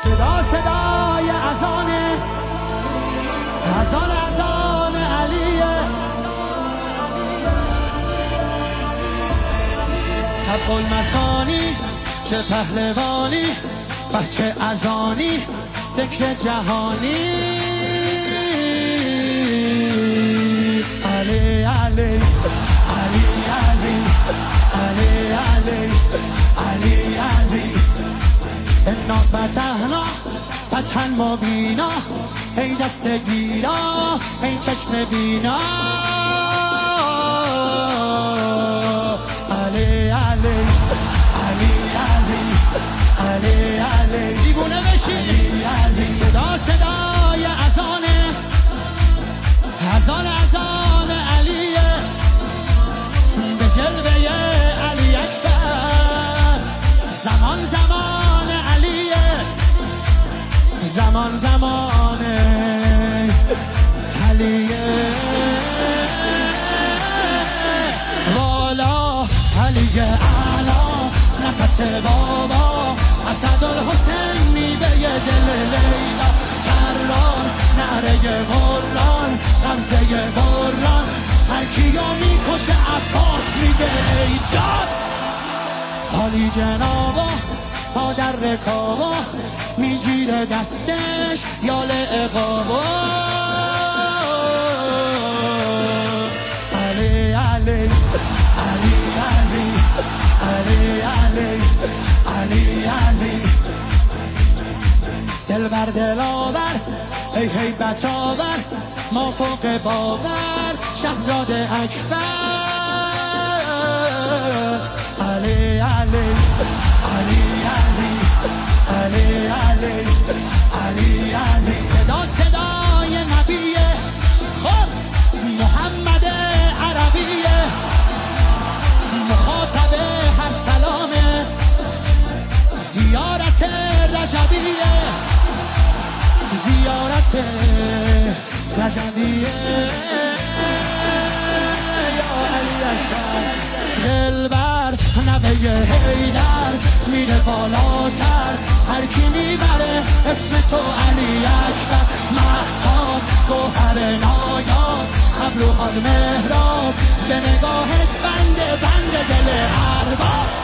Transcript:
صدا صدای اذانه، اذان علیه. سبق المثانی چه پهلوانی، بچه اذانی ذکر جهانی. علی علی علی علی علی علی علی علی انا فتحنا فتحا مبینا، ای دست گیرا ای چشم بینا. علی علی علی علی علی علی دیوونه بشی. صدا صدای اذانه، اذان علیه، به جلوه علی اکبر. زمان زمان علیه، زمان زمان علیه. والا علی اعلا نفس بابا، اسدالحسین میوه دل لیلا. کرار نره قرآن غمزه بران، هر کیو میکشه عباس میگه ای جان. عالی جنابا پا در رکابا، میگیره دستش یال عقابا. علی علی علی علی علی علی علی علی دل بر دلاور ای هیبت آور، ما فوق باور شهزاده اکبر. علی علی علی علی علی علی علی علی صدا صدای نبیه، خب محمد عربیه، مخاطب هر سلامه، زیارت رجبیه، زیارت رجبیه. یا علی اشرف دلبر نوه حیدر، میره بالاتر هر کی میبره اسم تو علی اکبر. مهتاب گوهر نایاب، ابروحال مهراب، به نگاهش بنده دل ارباب.